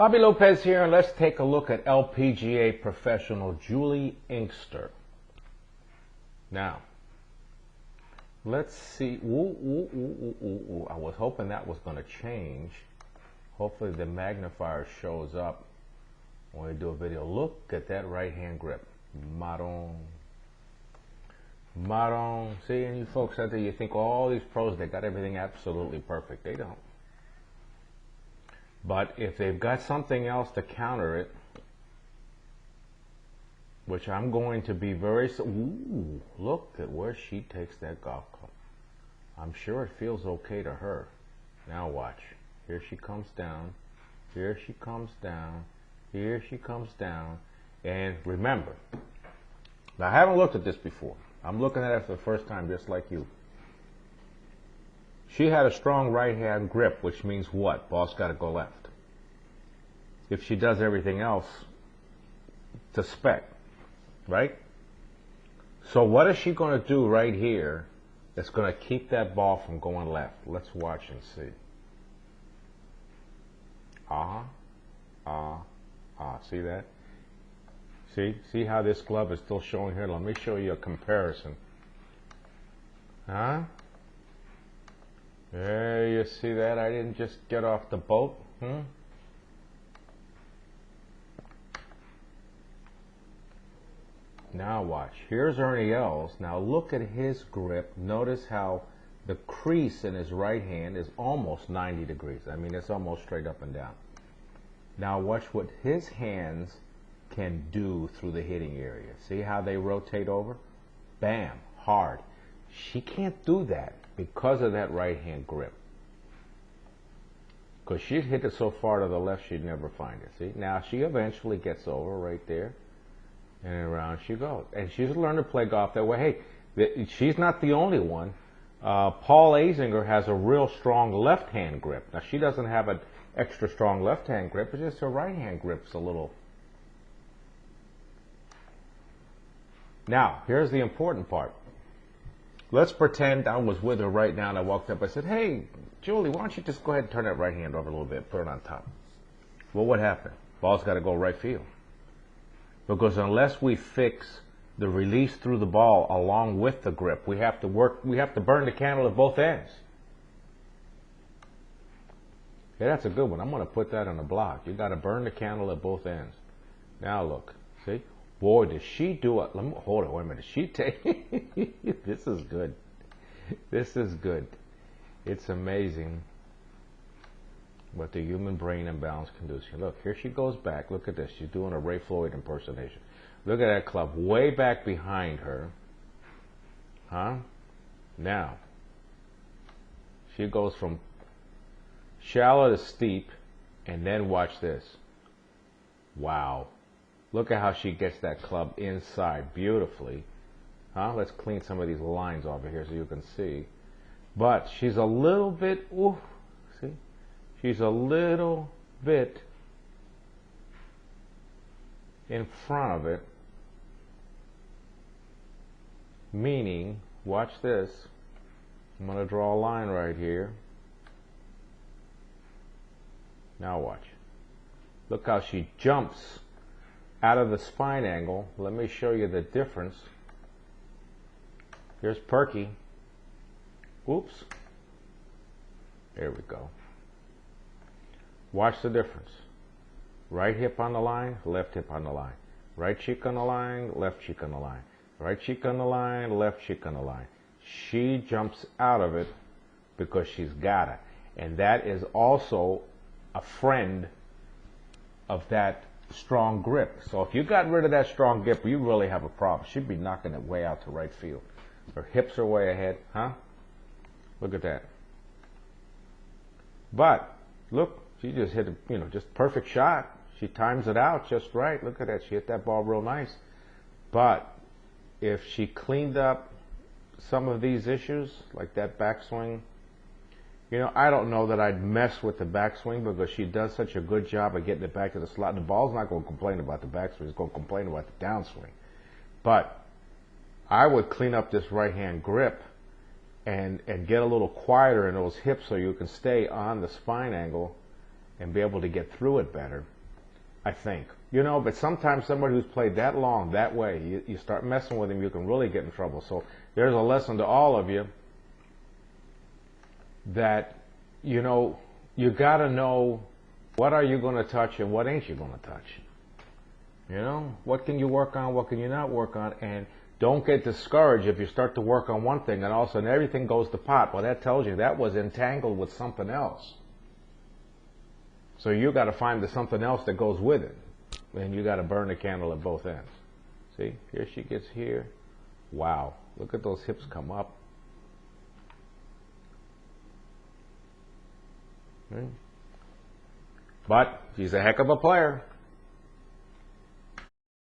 Bobby Lopez here, and let's take a look at LPGA professional Julie Inkster. Now, let's see. I was hoping that was going to change. Hopefully the magnifier shows up when we do a video. Look at that right hand grip. Melhorn. See, and you folks out there, you think all these pros, they got everything absolutely perfect. They don't. But if they've got something else to counter it, which I'm going to be very... Ooh, look at where she takes that golf club. I'm sure it feels okay to her. Now watch. Here she comes down. Here she comes down. Here she comes down. And remember, now I haven't looked at this before. I'm looking at it for the first time just like you. She had a strong right hand grip, which means what? Ball's got to go left. If she does everything else to spec, right? So what is she going to do right here that's going to keep that ball from going left? Let's watch and see. See that? See how this glove is still showing here? Let me show you a comparison. Huh? There, you see that? I didn't just get off the boat. Now watch. Here's Ernie Els. Now look at his grip. Notice how the crease in his right hand is almost 90 degrees. I mean, it's almost straight up and down. Now watch what his hands can do through the hitting area. See how they rotate over? Bam, hard. She can't do that because of that right hand grip. Because she'd hit it so far to the left she'd never find it. See? Now she eventually gets over right there. And around she goes. And she's learned to play golf that way. Hey, she's not the only one. Paul Azinger has a real strong left-hand grip. Now, she doesn't have an extra strong left-hand grip. It's just her right-hand grip's a little... Now, here's the important part. Let's pretend I was with her right now and I walked up. I said, hey, Julie, why don't you just go ahead and turn that right hand over a little bit, put it on top. Well, what happened? Ball's got to go right field. Because unless we fix the release through the ball along with the grip, we have to burn the candle at both ends. Yeah, that's a good one. I'm going to put that on the blog. You got to burn the candle at both ends. Now look, see? Boy, does she do it. Hold on, wait a minute. She take this is good. This is good. It's amazing what the human brain and balance can do. See, look, here she goes back. Look at this. She's doing a Ray Floyd impersonation. Look at that club way back behind her. Huh? Now, she goes from shallow to steep, and then watch this. Wow. Look at how she gets that club inside beautifully. Huh? Let's clean some of these lines off of here so you can see. But she's a little bit, ooh, see? She's a little bit in front of it, meaning, watch this, I'm going to draw a line right here. Now watch. Look how she jumps out of the spine angle. Let me show you the difference. Here's Perky. Oops. There we go. Watch the difference. Right hip on the line, left hip on the line. Right cheek on the line, left cheek on the line. Right cheek on the line, left cheek on the line. She jumps out of it because she's got it. And that is also a friend of that strong grip. So if you got rid of that strong grip, you really have a problem. She'd be knocking it way out to right field. Her hips are way ahead, huh? Look at that. But, look. She just hit a, just perfect shot. She times it out just right. Look at that. She hit that ball real nice. But if she cleaned up some of these issues, like that backswing, I don't know that I'd mess with the backswing because she does such a good job of getting it back to the slot. The ball's not going to complain about the backswing. It's going to complain about the downswing. But I would clean up this right-hand grip and get a little quieter in those hips so you can stay on the spine angle and be able to get through it better, I think. You know, but sometimes somebody who's played that long, that way, you start messing with him, you can really get in trouble. So there's a lesson to all of you that, you know, you got to know what are you going to touch and what ain't you going to touch. You know, what can you work on, what can you not work on, and don't get discouraged if you start to work on one thing and all of a sudden everything goes to pot. Well, that tells you that was entangled with something else. So you got to find the something else that goes with it. And you got to burn the candle at both ends. See, here she gets here. Wow, look at those hips come up. But she's a heck of a player.